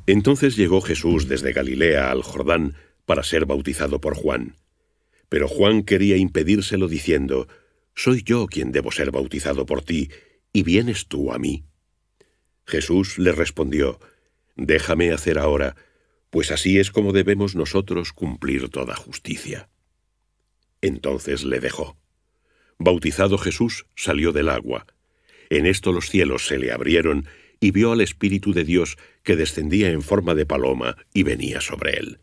Entonces llegó Jesús desde Galilea al Jordán para ser bautizado por Juan. Pero Juan quería impedírselo diciendo: «Soy yo quien debo ser bautizado por ti, ¿y vienes tú a mí?». Jesús le respondió: «Déjame hacer ahora, pues así es como debemos nosotros cumplir toda justicia». Entonces le dejó. Bautizado Jesús, salió del agua. En esto los cielos se le abrieron y vio al Espíritu de Dios que descendía en forma de paloma y venía sobre él.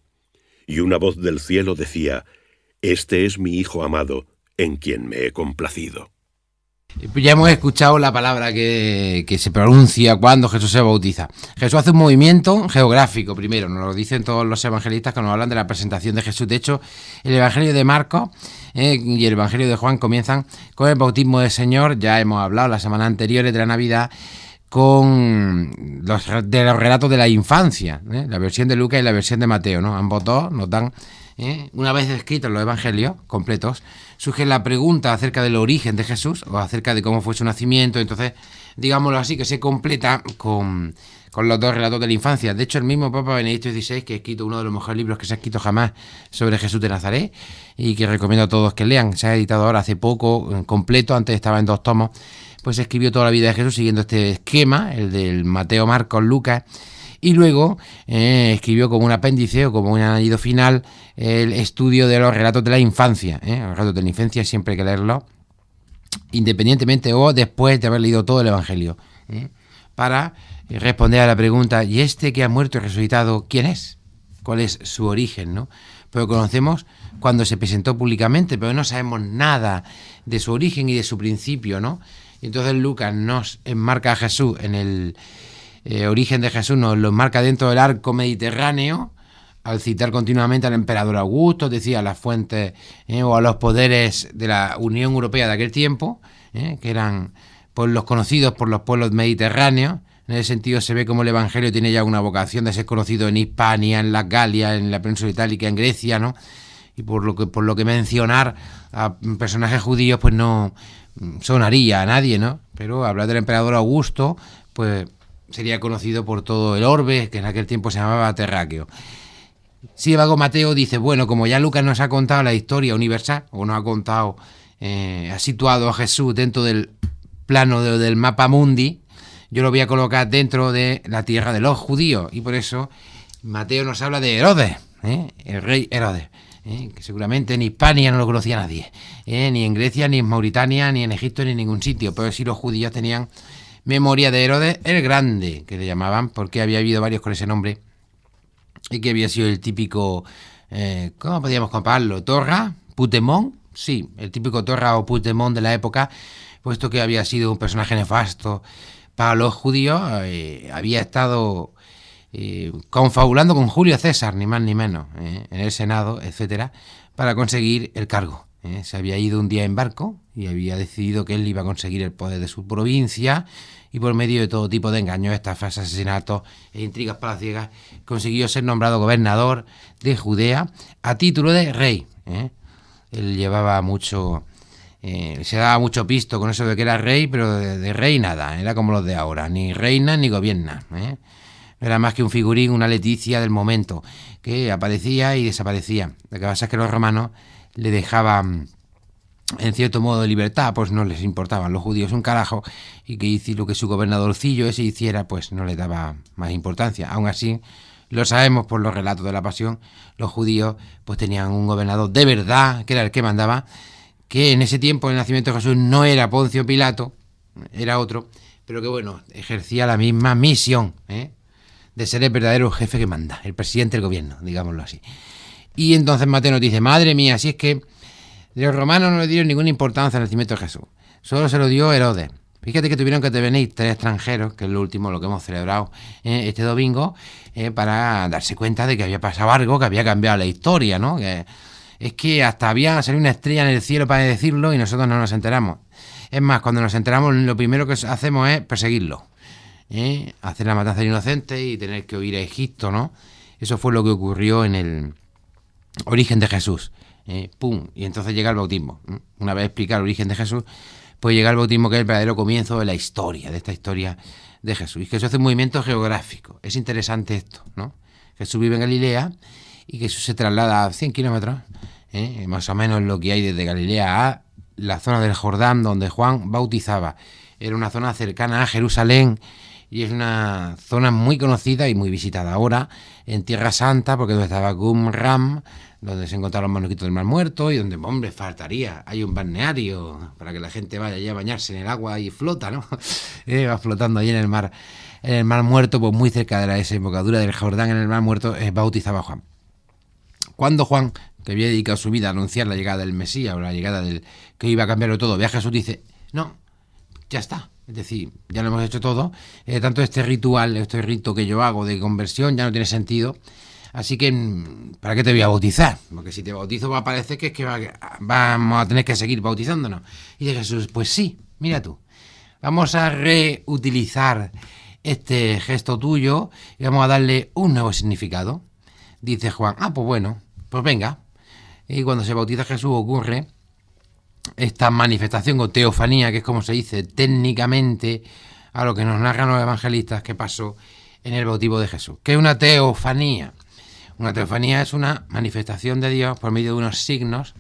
Y una voz del cielo decía: «Este es mi Hijo amado, en quien me he complacido». Ya hemos escuchado la palabra que se pronuncia cuando Jesús se bautiza. Jesús hace un movimiento geográfico primero, nos lo dicen todos los evangelistas que nos hablan de la presentación de Jesús. De hecho, el Evangelio de Marcos y el Evangelio de Juan comienzan con el bautismo del Señor. Ya hemos hablado las semanas anteriores de la Navidad de los relatos de la infancia, la versión de Lucas y la versión de Mateo, ¿no? Ambos dos nos dan, una vez escritos los evangelios completos, surge la pregunta acerca del origen de Jesús o acerca de cómo fue su nacimiento. Entonces, digámoslo así, que se completa con los dos relatos de la infancia. De hecho, el mismo Papa Benedicto XVI, que ha escrito uno de los mejores libros que se ha escrito jamás sobre Jesús de Nazaret y que recomiendo a todos que lean, se ha editado ahora hace poco, completo, antes estaba en 2 tomos, pues escribió toda la vida de Jesús siguiendo este esquema, el del Mateo, Marcos, Lucas, y luego escribió como un apéndice o como un añadido final el estudio de los relatos de la infancia. Los relatos de la infancia siempre hay que leerlos independientemente o después de haber leído todo el Evangelio, para responder a la pregunta: ¿y este que ha muerto y resucitado, quién es? ¿Cuál es su origen, no? Pero conocemos cuando se presentó públicamente, pero no sabemos nada de su origen y de su principio, ¿no? Y entonces Lucas nos enmarca a Jesús en el origen de Jesús, nos lo enmarca dentro del arco mediterráneo, al citar continuamente al emperador Augusto, decía, a las fuentes o a los poderes de la Unión Europea de aquel tiempo, que eran pues, los conocidos por los pueblos mediterráneos. En ese sentido se ve como el Evangelio tiene ya una vocación de ser conocido en Hispania, en la Galia, en la península itálica, en Grecia, ¿no? Y por lo que mencionar a personajes judíos pues no sonaría a nadie, ¿no? Pero hablar del emperador Augusto pues sería conocido por todo el orbe, que en aquel tiempo se llamaba Terráqueo. Sin embargo, Mateo dice, bueno, como ya Lucas nos ha contado la historia universal, o nos ha contado, ha situado a Jesús dentro del plano del mapa mundi, yo lo voy a colocar dentro de la tierra de los judíos, y por eso Mateo nos habla de Herodes, el rey Herodes, que seguramente en Hispania no lo conocía nadie, ni en Grecia, ni en Mauritania, ni en Egipto, ni en ningún sitio, pero sí los judíos tenían memoria de Herodes el Grande, que le llamaban, porque había habido varios con ese nombre, y que había sido el típico, ¿cómo podríamos compararlo? ¿Torra? ¿Putemón? Sí, el típico Torra o Putemón de la época, puesto que había sido un personaje nefasto para los judíos, había estado confabulando con Julio César, ni más ni menos, en el Senado, etcétera, para conseguir el cargo. Se había ido un día en barco y había decidido que él iba a conseguir el poder de su provincia, y por medio de todo tipo de engaños, estafas, asesinatos e intrigas palaciegas consiguió ser nombrado gobernador de Judea a título de rey. Él llevaba mucho, se daba mucho pisto con eso de que era rey, pero de rey nada, era como los de ahora, ni reina ni gobierna. No era más que un figurín, una Leticia del momento, que aparecía y desaparecía. Lo que pasa es que los romanos le dejaban en cierto modo de libertad, pues no les importaban los judíos un carajo, y que lo que su gobernadorcillo ese hiciera, pues no le daba más importancia. Aún así, lo sabemos por los relatos de la Pasión, los judíos pues tenían un gobernador de verdad, que era el que mandaba, que en ese tiempo, en el nacimiento de Jesús, no era Poncio Pilato, era otro, pero que bueno, ejercía la misma misión, de ser el verdadero jefe que manda, el presidente del gobierno, digámoslo así. Y entonces Mateo nos dice, madre mía, si es que los romanos no le dieron ninguna importancia al nacimiento de Jesús, solo se lo dio Herodes. Fíjate que tuvieron que venir 3 extranjeros, que es lo último, lo que hemos celebrado este domingo, para darse cuenta de que había pasado algo que había cambiado la historia, ¿no? Que es que hasta había salido una estrella en el cielo para decirlo y nosotros no nos enteramos. Es más, cuando nos enteramos, lo primero que hacemos es perseguirlo, hacer la matanza de inocentes y tener que huir a Egipto, ¿no? Eso fue lo que ocurrió en el origen de Jesús. ¡Pum! Y entonces llega el bautismo. Una vez explicado el origen de Jesús, pues llega el bautismo, que es el verdadero comienzo de la historia, de esta historia de Jesús. Y Jesús hace un movimiento geográfico. Es interesante esto, ¿no? Jesús vive en Galilea y Jesús se traslada a 100 kilómetros, más o menos lo que hay desde Galilea a la zona del Jordán donde Juan bautizaba. Era una zona cercana a Jerusalén y es una zona muy conocida y muy visitada ahora en Tierra Santa, porque donde estaba Qumran, donde se encontraron los manuscritos del Mar Muerto y donde, hombre, faltaría. Hay un balneario para que la gente vaya allí a bañarse en el agua y flota, ¿no? Va flotando allí en el mar Muerto, pues muy cerca de la desembocadura del Jordán en el Mar Muerto, bautizaba Juan. Cuando Juan, que había dedicado su vida a anunciar la llegada del Mesías o la llegada del que iba a cambiarlo todo, ve a Jesús, dice, no, ya está. Es decir, ya lo hemos hecho todo. Tanto este ritual, este rito que yo hago de conversión ya no tiene sentido. Así que, ¿para qué te voy a bautizar? Porque si te bautizo va a parecer que es que vamos a tener que seguir bautizándonos. Y dice Jesús, pues sí, mira tú. Vamos a reutilizar este gesto tuyo y vamos a darle un nuevo significado. Dice Juan, pues bueno, pues venga. Y cuando se bautiza Jesús ocurre esta manifestación o teofanía, que es como se dice técnicamente a lo que nos narran los evangelistas que pasó en el bautismo de Jesús. ¿Qué es una teofanía? Una teofanía es una manifestación de Dios por medio de unos signos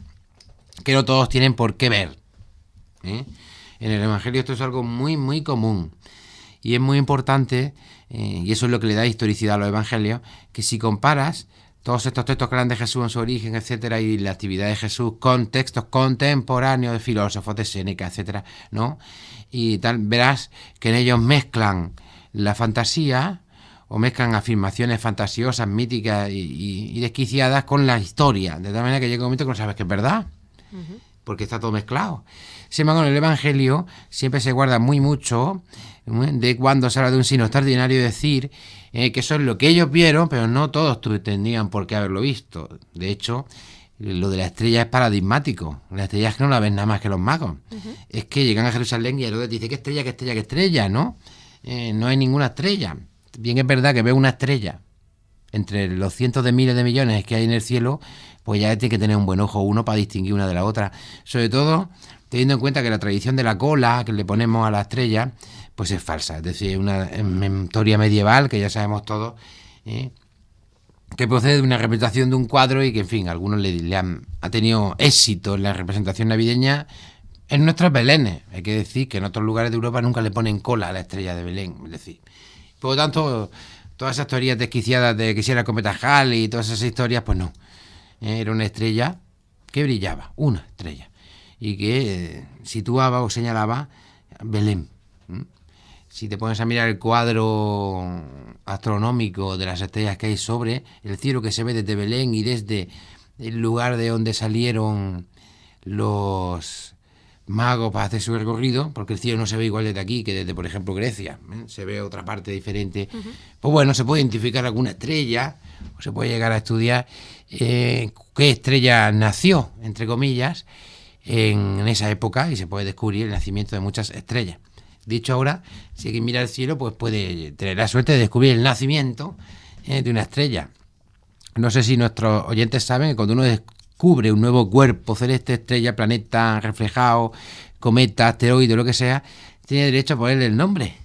que no todos tienen por qué ver. En el Evangelio esto es algo muy, muy común. Y es muy importante, y eso es lo que le da historicidad a los Evangelios, que si comparas todos estos textos que hablan de Jesús en su origen, etcétera, y la actividad de Jesús con textos contemporáneos de filósofos, de Séneca, etcétera, ¿no? Y tal, verás que en ellos mezclan la fantasía o mezclan afirmaciones fantasiosas, míticas y desquiciadas con la historia, de tal manera que llega un momento que no sabes que es verdad, porque está todo mezclado. Sin embargo, en el Evangelio siempre se guarda muy mucho de cuando se habla de un signo extraordinario, decir que eso es lo que ellos vieron, pero no todos tendrían por qué haberlo visto. De hecho, lo de la estrella es paradigmático. La estrella es que no la ven nada más que los magos. Es que llegan a Jerusalén y Herodes dice, ¿qué estrella, qué estrella, qué estrella? ¿No? No hay ninguna estrella. Bien es verdad que ve una estrella entre los cientos de miles de millones que hay en el cielo, pues ya tiene que tener un buen ojo uno para distinguir una de la otra. Sobre todo teniendo en cuenta que la tradición de la cola que le ponemos a la estrella pues es falsa, es decir, una historia medieval que ya sabemos todos, que procede de una representación de un cuadro y que, en fin, algunos ha tenido éxito en la representación navideña en nuestros Belenes. Hay que decir que en otros lugares de Europa nunca le ponen cola a la estrella de Belén, es decir, por lo tanto, todas esas teorías desquiciadas de que si era el cometa Halley y todas esas historias, pues no, era una estrella que brillaba, una estrella, y que situaba o señalaba Belén. Si te pones a mirar el cuadro astronómico de las estrellas que hay sobre el cielo que se ve desde Belén y desde el lugar de donde salieron los magos para hacer su recorrido, porque el cielo no se ve igual desde aquí que desde, por ejemplo, Grecia, se ve otra parte diferente, pues bueno, se puede identificar alguna estrella, o se puede llegar a estudiar qué estrella nació, entre comillas, en esa época, y se puede descubrir el nacimiento de muchas estrellas. Dicho ahora, si alguien mira el cielo, pues puede tener la suerte de descubrir el nacimiento de una estrella. No sé si nuestros oyentes saben que cuando uno descubre un nuevo cuerpo celeste, estrella, planeta, reflejado, cometa, asteroide, lo que sea, tiene derecho a ponerle el nombre.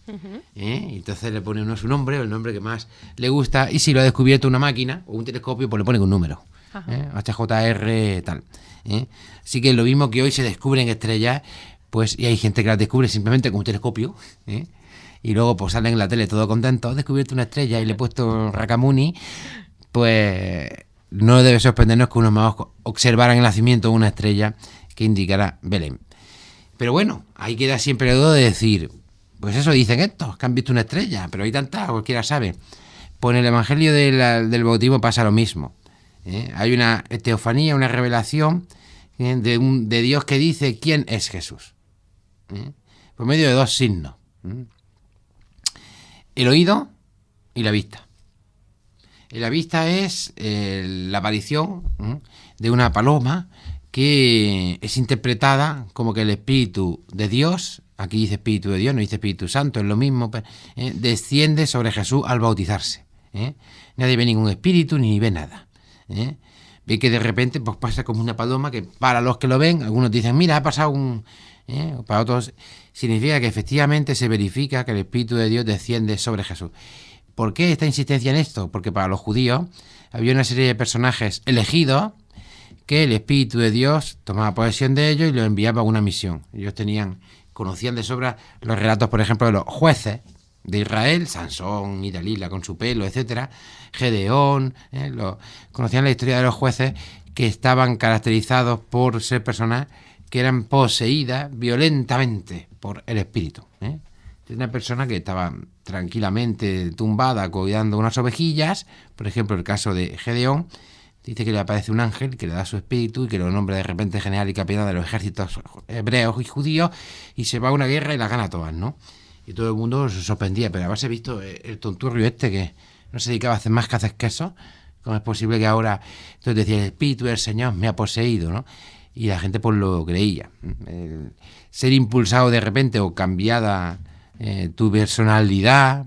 Entonces le pone uno su nombre o el nombre que más le gusta, y si lo ha descubierto una máquina o un telescopio, pues le pone un número. HJR tal. Así que lo mismo que hoy se descubren estrellas, pues, y hay gente que las descubre simplemente con un telescopio, y luego pues salen en la tele todo contentos, he descubierto una estrella y le he puesto Rakamuni, pues no debe sorprendernos que unos magos observaran el nacimiento de una estrella que indicara Belén. Pero bueno, ahí queda siempre el duda de decir, pues eso dicen estos, que han visto una estrella, pero hay tantas, cualquiera sabe. Pues en el Evangelio del bautismo pasa lo mismo. Hay una teofanía, una revelación de Dios que dice quién es Jesús. Por medio de dos signos. El oído y la vista. La vista es la aparición de una paloma que es interpretada como que el Espíritu de Dios, aquí dice Espíritu de Dios, no dice Espíritu Santo, es lo mismo, desciende sobre Jesús al bautizarse. Nadie ve ningún espíritu ni ve nada. Ve que de repente pues pasa como una paloma que, para los que lo ven, algunos dicen, mira, ha pasado para otros significa que efectivamente se verifica que el Espíritu de Dios desciende sobre Jesús. ¿Por qué esta insistencia en esto? Porque para los judíos había una serie de personajes elegidos que el Espíritu de Dios tomaba posesión de ellos y los enviaba a una misión. Ellos conocían de sobra los relatos, por ejemplo, de los jueces de Israel, Sansón y Dalila con su pelo, etcétera, Gedeón, conocían la historia de los jueces que estaban caracterizados por ser personas que eran poseídas violentamente por el Espíritu. Una persona que estaba tranquilamente tumbada cuidando unas ovejillas, por ejemplo el caso de Gedeón, dice que le aparece un ángel que le da su espíritu y que lo nombra de repente general y capitán de los ejércitos hebreos y judíos y se va a una guerra y la gana todas, ¿no? Y todo el mundo se sorprendía, pero haberse visto el tonturrio que no se dedicaba a hacer más que hacer queso, ¿cómo es posible que ahora? Entonces decía, el espíritu del Señor me ha poseído, ¿no? Y la gente pues lo creía. El ser impulsado de repente o cambiada tu personalidad,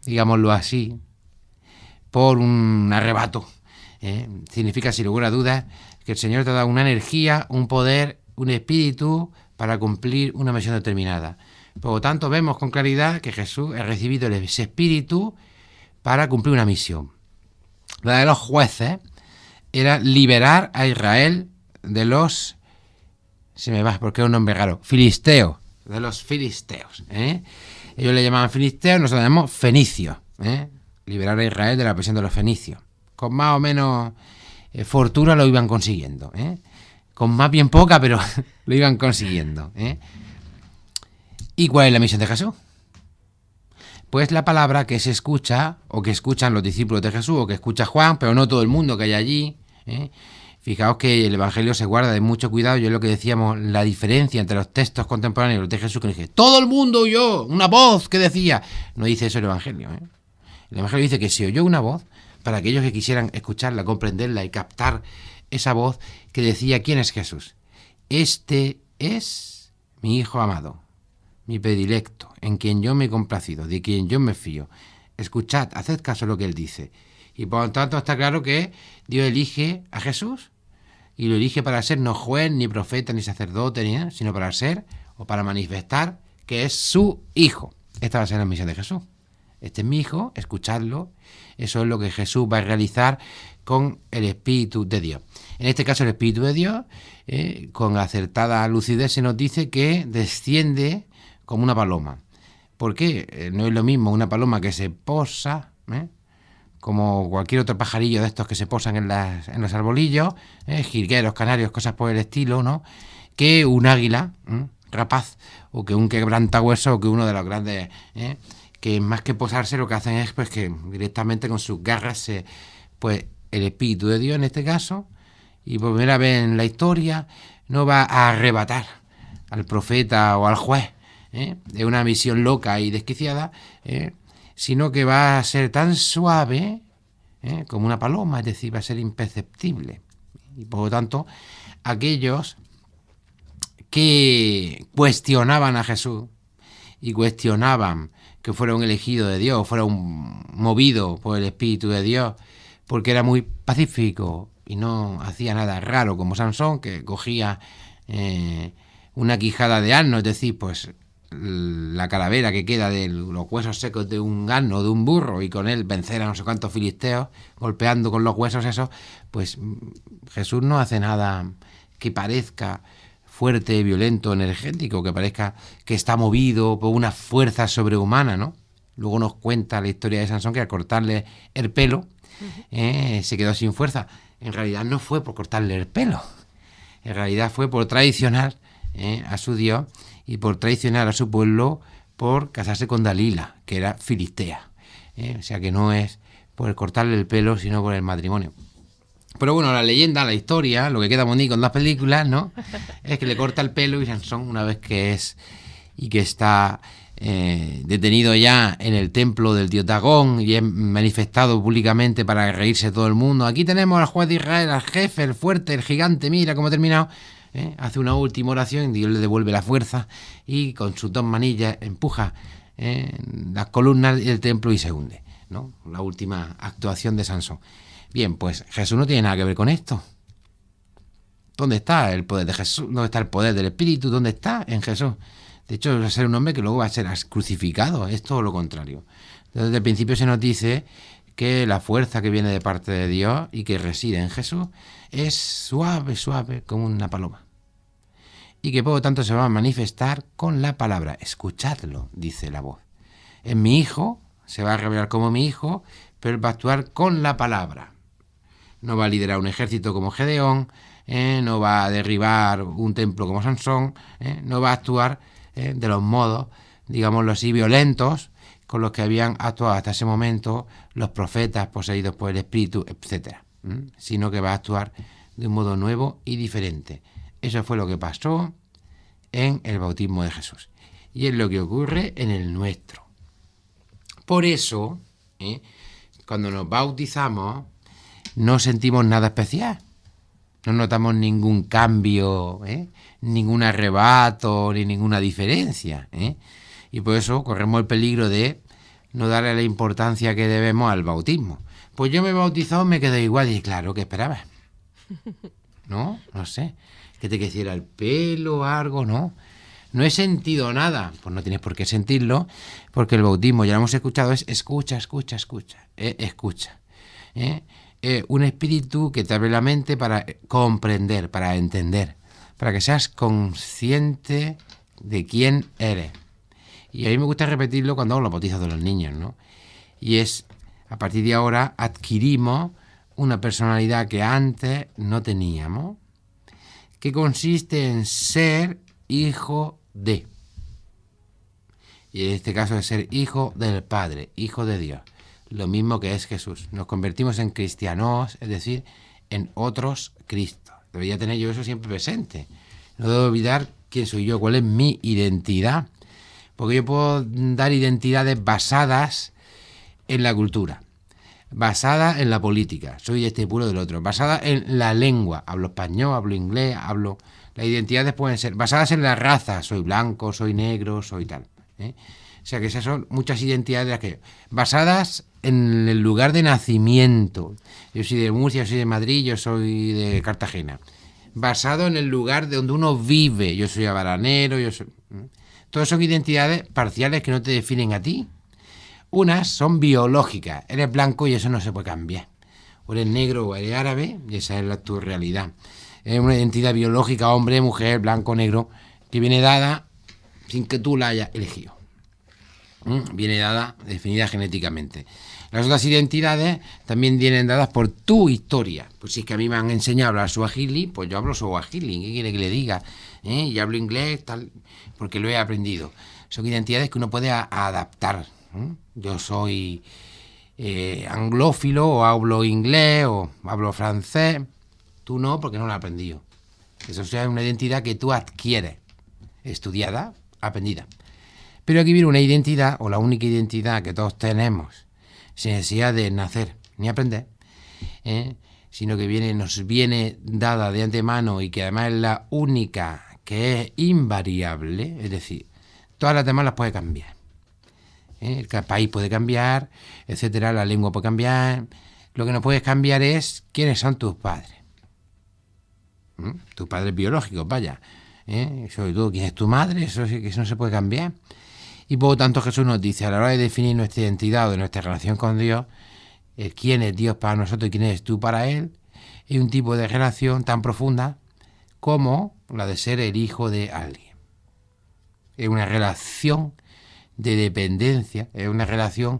digámoslo así, por un arrebato, significa sin lugar a dudas que el Señor te ha dado una energía, un poder, un espíritu para cumplir una misión determinada. Por lo tanto, vemos con claridad que Jesús ha recibido ese espíritu para cumplir una misión. La de los jueces era liberar a Israel de los, se me va porque es un nombre raro, filisteos, de los filisteos. Ellos le llamaban filisteos, nosotros le llamamos fenicios. Liberar a Israel de la presión de los fenicios. Con más o menos fortuna lo iban consiguiendo. Con más bien poca, pero lo iban consiguiendo. ¿Y cuál es la misión de Jesús? Pues la palabra que se escucha, o que escuchan los discípulos de Jesús, o que escucha Juan, pero no todo el mundo que hay allí. Fijaos que el Evangelio se guarda de mucho cuidado. Yo es lo que decíamos, la diferencia entre los textos contemporáneos y los de Jesús, que dije, todo el mundo oyó una voz que decía. No dice eso el Evangelio. El Evangelio dice que se oyó una voz para aquellos que quisieran escucharla, comprenderla y captar esa voz que decía, ¿quién es Jesús? Este es mi Hijo amado, mi predilecto, en quien yo me he complacido, de quien yo me fío. Escuchad, haced caso a lo que él dice. Y por lo tanto está claro que Dios elige a Jesús y lo elige para ser no juez, ni profeta, ni sacerdote, ni nada, sino para ser o para manifestar que es su Hijo. Esta va a ser la misión de Jesús. Este es mi Hijo, escuchadlo. Eso es lo que Jesús va a realizar con el Espíritu de Dios. En este caso el Espíritu de Dios, con acertada lucidez, se nos dice que desciende como una paloma. ¿Por qué? No es lo mismo una paloma que se posa, como cualquier otro pajarillo de estos que se posan en los arbolillos, jilgueros, canarios, cosas por el estilo, ¿no? Que un águila rapaz, o que un quebrantahueso, o que uno de los grandes, que más que posarse lo que hacen es pues que directamente con sus garras pues el Espíritu de Dios en este caso, y por primera vez en la historia no va a arrebatar al profeta o al juez de una misión loca y desquiciada, sino que va a ser tan suave como una paloma, es decir, va a ser imperceptible. Y por lo tanto, aquellos que cuestionaban a Jesús y cuestionaban que fuera un elegido de Dios, fuera un movido por el Espíritu de Dios, porque era muy pacífico y no hacía nada raro, como Sansón, que cogía una quijada de asno, es decir, pues la calavera que queda de los huesos secos de un asno, de un burro, y con él vencer a no sé cuántos filisteos, golpeando con los huesos esos, pues Jesús no hace nada que parezca fuerte, violento, energético, que parezca que está movido por una fuerza sobrehumana, ¿no? Luego nos cuenta la historia de Sansón que al cortarle el pelo se quedó sin fuerza. En realidad no fue por cortarle el pelo, en realidad fue por traicionar a su Dios y por traicionar a su pueblo por casarse con Dalila, que era filistea. O sea que no es por cortarle el pelo, sino por el matrimonio. Pero bueno, la leyenda, la historia, lo que queda bonito en las películas, ¿no? Es que le corta el pelo y Sansón, una vez que es y que está detenido ya en el templo del dios Dagón y es manifestado públicamente para reírse todo el mundo. Aquí tenemos al juez de Israel, al jefe, el fuerte, el gigante, mira cómo ha terminado. Hace una última oración, Dios le devuelve la fuerza y con sus dos manillas empuja las columnas del templo y se hunde, ¿no? La última actuación de Sansón. Bien, pues Jesús no tiene nada que ver con esto. ¿Dónde está el poder de Jesús? ¿Dónde está el poder del Espíritu? ¿Dónde está? En Jesús. De hecho, va a ser un hombre que luego va a ser crucificado. Es todo lo contrario. Desde el principio se nos dice que la fuerza que viene de parte de Dios y que reside en Jesús es suave, suave, como una paloma. Y que por lo tanto se va a manifestar con la palabra. Escuchadlo, dice la voz. En mi Hijo, se va a revelar como mi Hijo, pero él va a actuar con la palabra. No va a liderar un ejército como Gedeón, no va a derribar un templo como Sansón, no va a actuar de los modos, digámoslo así, violentos, con los que habían actuado hasta ese momento los profetas poseídos por el Espíritu, etc. Sino que va a actuar de un modo nuevo y diferente. Eso fue lo que pasó en el bautismo de Jesús. Y es lo que ocurre en el nuestro. Por eso, cuando nos bautizamos, no sentimos nada especial. No notamos ningún cambio, ningún arrebato, ni ninguna diferencia. Y por eso corremos el peligro de no darle la importancia que debemos al bautismo. Pues yo me he bautizado, me quedé igual. Y claro, ¿qué esperabas? No sé. ¿Que te creciera el pelo o algo? No he sentido nada. Pues no tienes por qué sentirlo, porque el bautismo, ya lo hemos escuchado, es escucha. Escucha. Un espíritu que te abre la mente para comprender, para entender, para que seas consciente de quién eres. Y a mí me gusta repetirlo cuando hago los bautizos de los niños, ¿no? Y es, a partir de ahora, adquirimos una personalidad que antes no teníamos, que consiste en ser hijo de. Y en este caso es ser hijo del Padre, hijo de Dios. Lo mismo que es Jesús. Nos convertimos en cristianos, es decir, en otros Cristos. Debería tener yo eso siempre presente. No debo olvidar quién soy yo, cuál es mi identidad. Porque yo puedo dar identidades basadas en la cultura, basadas en la política, soy de este pueblo del otro, basadas en la lengua, hablo español, hablo inglés, Las identidades pueden ser basadas en la raza, soy blanco, soy negro, soy tal. O sea que esas son muchas identidades basadas en el lugar de nacimiento. Yo soy de Murcia, yo soy de Madrid, yo soy de Cartagena. Basado en el lugar de donde uno vive, yo soy abaranero, Todas son identidades parciales que no te definen a ti. Unas son biológicas, eres blanco y eso no se puede cambiar. O eres negro o eres árabe y esa es tu realidad. Es una identidad biológica, hombre, mujer, blanco, negro, que viene dada sin que tú la hayas elegido. Viene dada, definida genéticamente. Las otras identidades también vienen dadas por tu historia. Pues si es que a mí me han enseñado a hablar suajili, pues yo hablo suajili. ¿Qué quiere que le diga? Y hablo inglés, tal, porque lo he aprendido. Son identidades que uno puede adaptar. Yo soy anglófilo, o hablo inglés, o hablo francés. Tú no, porque no lo has aprendido. Eso es una identidad que tú adquieres, estudiada, aprendida. Pero aquí viene una identidad, o la única identidad que todos tenemos, sin necesidad de nacer ni aprender, sino que nos viene dada de antemano y que además es la única que es invariable, es decir, todas las demás las puede cambiar. El país puede cambiar, etcétera, la lengua puede cambiar. Lo que no puedes cambiar es quiénes son tus padres. Tus padres biológicos, vaya. Sobre todo quién es tu madre, eso no se puede cambiar. Y por lo tanto Jesús nos dice, a la hora de definir nuestra identidad o de nuestra relación con Dios, quién es Dios para nosotros y quién eres tú para Él, es un tipo de relación tan profunda como la de ser el hijo de alguien. Es una relación de dependencia, es una relación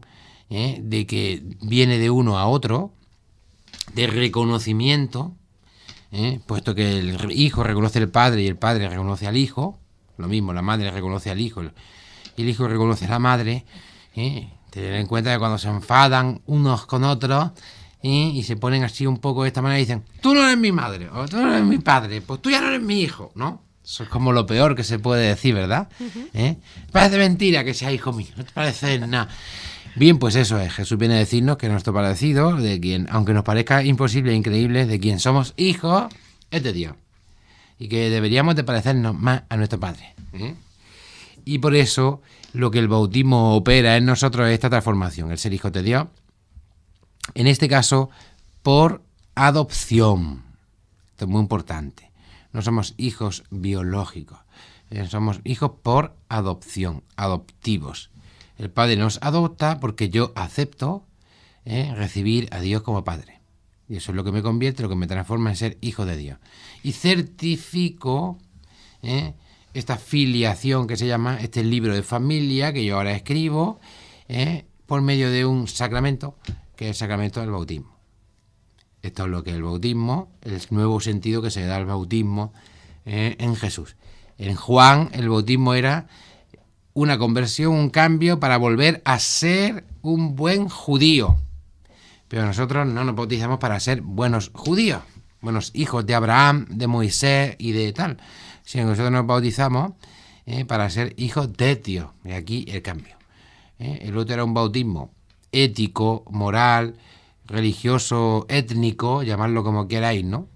de que viene de uno a otro, de reconocimiento, puesto que el hijo reconoce al padre y el padre reconoce al hijo, lo mismo, la madre reconoce al hijo y el hijo reconoce a la madre. Tener en cuenta que cuando se enfadan unos con otros y se ponen así un poco de esta manera y dicen, tú no eres mi madre o tú no eres mi padre, pues tú ya no eres mi hijo, ¿no? Eso es como lo peor que se puede decir, ¿verdad? Parece mentira que sea hijo mío, no te parece nada. Bien, pues eso es. Jesús viene a decirnos que nuestro parecido, de quien, aunque nos parezca imposible e increíble, de quien somos hijos, es de Dios. Y que deberíamos de parecernos más a nuestro Padre. Y por eso lo que el bautismo opera en nosotros es esta transformación, el ser hijos de Dios. En este caso, por adopción. Esto es muy importante. no somos hijos biológicos, somos hijos por adopción, adoptivos. El Padre nos adopta porque yo acepto recibir a Dios como Padre. Y eso es lo que me convierte, lo que me transforma en ser hijo de Dios. Y certifico esta filiación que se llama, este libro de familia que yo ahora escribo, por medio de un sacramento, que es el sacramento del bautismo. Esto es lo que es el bautismo, el nuevo sentido que se da al bautismo en Jesús. En Juan el bautismo era una conversión, un cambio para volver a ser un buen judío. Pero nosotros no nos bautizamos para ser buenos judíos, buenos hijos de Abraham, de Moisés y de tal, sino que nosotros nos bautizamos para ser hijos de Dios. Y aquí el cambio. El otro era un bautismo ético, moral, religioso, étnico, llamadlo como queráis, ¿no?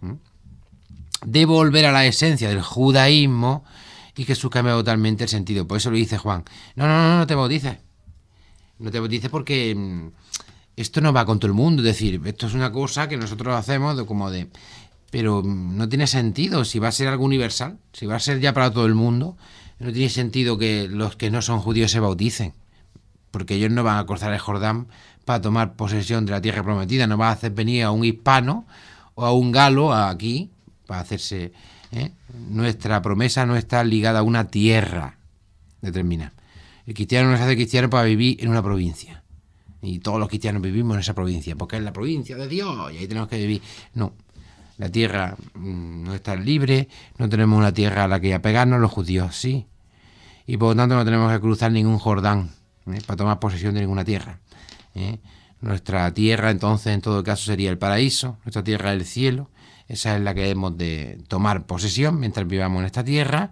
De volver a la esencia del judaísmo, y Jesús cambia totalmente el sentido. Por eso lo dice Juan. No te bautices. No te bautices porque esto no va con todo el mundo. Es decir, esto es una cosa que nosotros hacemos pero no tiene sentido. Si va a ser algo universal, si va a ser ya para todo el mundo, no tiene sentido que los que no son judíos se bauticen. Porque ellos no van a cruzar el Jordán para tomar posesión de la tierra prometida. No va a hacer venir a un hispano o a un galo aquí para hacerse... Nuestra promesa no está ligada a una tierra determinada. El cristiano no se hace cristiano para vivir en una provincia. Y todos los cristianos vivimos en esa provincia, porque es la provincia de Dios y ahí tenemos que vivir. No, la tierra no está libre, no tenemos una tierra a la que apegarnos, los judíos sí. Y por lo tanto no tenemos que cruzar ningún Jordán para tomar posesión de ninguna tierra. Nuestra tierra entonces en todo caso sería el paraíso, nuestra tierra es el cielo. Esa es la que hemos de tomar posesión mientras vivamos en esta tierra.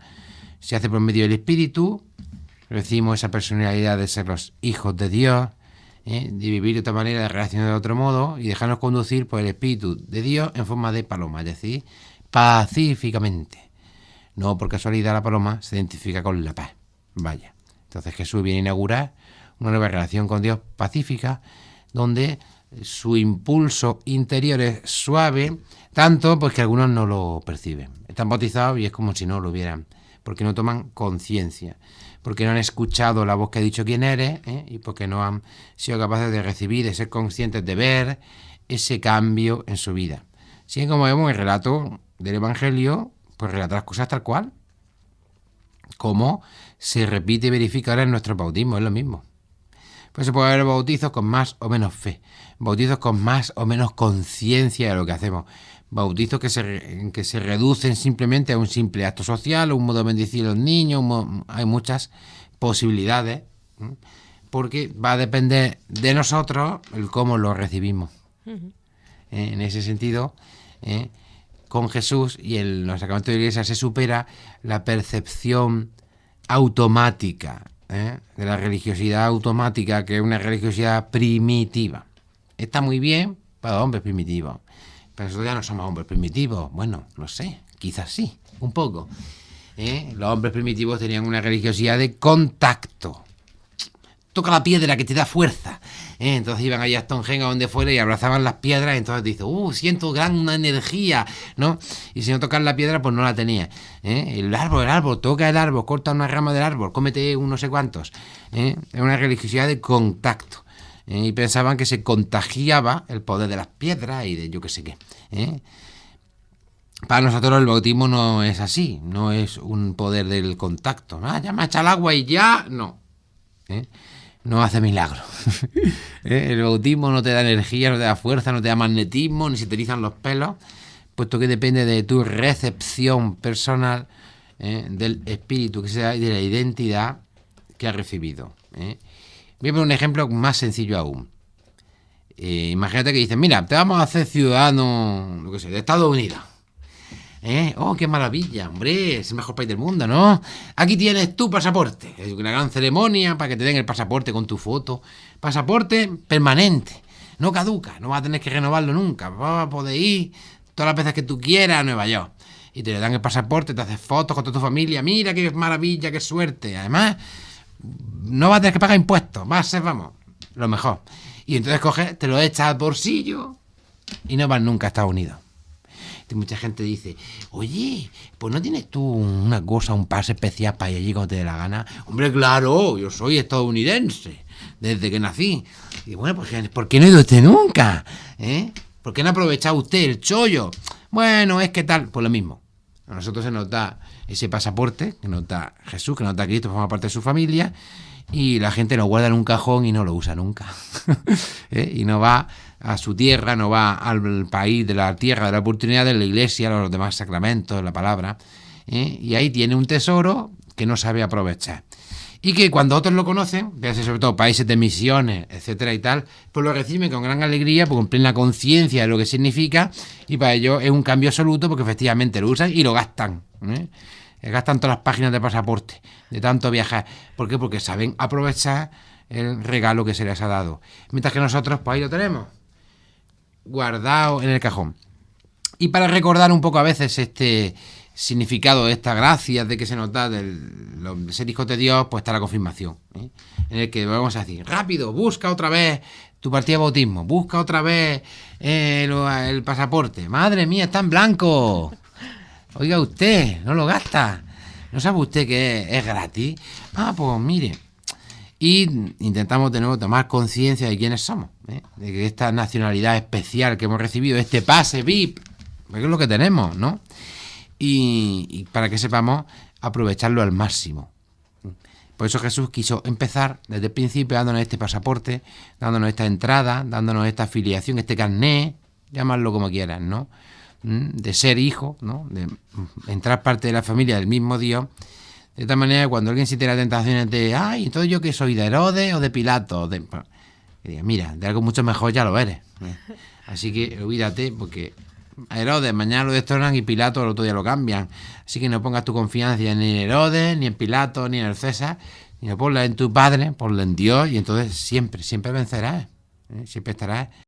Se hace por medio del Espíritu. Recibimos esa personalidad de ser los hijos de Dios, de vivir de otra manera, de reaccionar de otro modo y dejarnos conducir por el Espíritu de Dios en forma de paloma, es decir, pacíficamente. No por casualidad la paloma se identifica con la paz. Vaya. Entonces Jesús viene a inaugurar una nueva relación con Dios pacífica, donde su impulso interior es suave, tanto pues que algunos no lo perciben. Están bautizados y es como si no lo vieran, porque no toman conciencia, porque no han escuchado la voz que ha dicho quién eres, y porque no han sido capaces de recibir, de ser conscientes, de ver ese cambio en su vida. Así como vemos el relato del Evangelio, pues relata las cosas tal cual, como se repite y verifica ahora en nuestro bautismo, es lo mismo. Pues se puede haber bautizos con más o menos fe, bautizos con más o menos conciencia de lo que hacemos, bautizos que se reducen simplemente a un simple acto social, un modo de bendecir a los niños, hay muchas posibilidades, porque va a depender de nosotros el cómo lo recibimos. En ese sentido, con Jesús y en los sacramentos de la Iglesia se supera la percepción automática, de la religiosidad automática, que es una religiosidad primitiva. Está muy bien para hombres primitivos, pero nosotros ya no somos hombres primitivos. Bueno, no sé, quizás sí, un poco. Los hombres primitivos tenían una religiosidad de contacto. Toca la piedra que te da fuerza. Entonces iban allá a Stonehenge o donde fuera y abrazaban las piedras, y entonces dices, siento gran energía, ¿no? Y si no tocas la piedra, pues no la tenía. El árbol, toca el árbol, corta una rama del árbol, cómete un no sé cuántos. Es una religiosidad de contacto. Y pensaban que se contagiaba el poder de las piedras y de yo qué sé qué. Para nosotros el bautismo no es así, no es un poder del contacto. Ya me echa el agua y ya, no. No hace milagro. El bautismo no te da energía, no te da fuerza, no te da magnetismo, ni se te erizan los pelos, puesto que depende de tu recepción personal, del espíritu que sea y de la identidad que has recibido. Voy a poner un ejemplo más sencillo aún. Imagínate que dicen, mira, te vamos a hacer ciudadano, lo que sé, de Estados Unidos. ¡Qué maravilla! Hombre, es el mejor país del mundo, ¿no? Aquí tienes tu pasaporte. Es una gran ceremonia para que te den el pasaporte con tu foto. Pasaporte permanente. No caduca, no vas a tener que renovarlo nunca. Vas a poder ir todas las veces que tú quieras a Nueva York. Y te le dan el pasaporte, te haces fotos con toda tu familia. Mira qué maravilla, qué suerte. Además, no vas a tener que pagar impuestos. Va a ser, vamos, lo mejor. Y entonces coges, te lo echas al bolsillo y no vas nunca a Estados Unidos. que mucha gente dice, oye, pues ¿no tienes tú una cosa, un pase especial para ir allí cuando te dé la gana? Hombre, claro, yo soy estadounidense, desde que nací. Y bueno, pues ¿por qué no ha ido usted nunca? ¿Por qué no ha aprovechado usted el chollo? Bueno, es que tal, pues lo mismo. A nosotros se nos da ese pasaporte, que nos da Jesús, que nos da Cristo, forma parte de su familia, y la gente lo guarda en un cajón y no lo usa nunca. Y no va a su tierra, no va al país de la tierra de la oportunidad, de la iglesia, los demás sacramentos, la palabra, y ahí tiene un tesoro que no sabe aprovechar. Y que cuando otros lo conocen, sobre todo países de misiones, etcétera y tal, pues lo reciben con gran alegría, pues con plena conciencia de lo que significa, y para ellos es un cambio absoluto porque efectivamente lo usan y lo gastan. Gastan todas las páginas de pasaporte, de tanto viajar. ¿Por qué? Porque saben aprovechar el regalo que se les ha dado. Mientras que nosotros, pues ahí lo tenemos, guardado en el cajón. Y para recordar un poco a veces este significado de esta gracia de que se nos da de ser hijos de Dios, pues está la confirmación, en el que vamos a decir, rápido, busca otra vez tu partida de bautismo, busca otra vez el pasaporte. Madre mía, está en blanco. Oiga usted, no lo gasta. ¿No sabe usted que es gratis? Ah, pues mire. Y intentamos de nuevo tomar conciencia de quiénes somos, de que esta nacionalidad especial que hemos recibido, este pase VIP, porque es lo que tenemos, ¿no? Y para que sepamos aprovecharlo al máximo. Por eso Jesús quiso empezar desde el principio dándonos este pasaporte, dándonos esta entrada, dándonos esta afiliación, este carné, llamarlo como quieras, ¿no? De ser hijo, ¿no? De entrar parte de la familia del mismo Dios. De tal manera que cuando alguien siente las tentaciones de, ay, entonces yo que soy de Herodes o de Pilato, que diga, mira, de algo mucho mejor ya lo eres. Así que olvídate, porque a Herodes mañana lo destronan y Pilato al otro día lo cambian. Así que no pongas tu confianza ni en Herodes, ni en Pilato, ni en el César, sino ponla en tu Padre, ponla en Dios, y entonces siempre vencerás, siempre estarás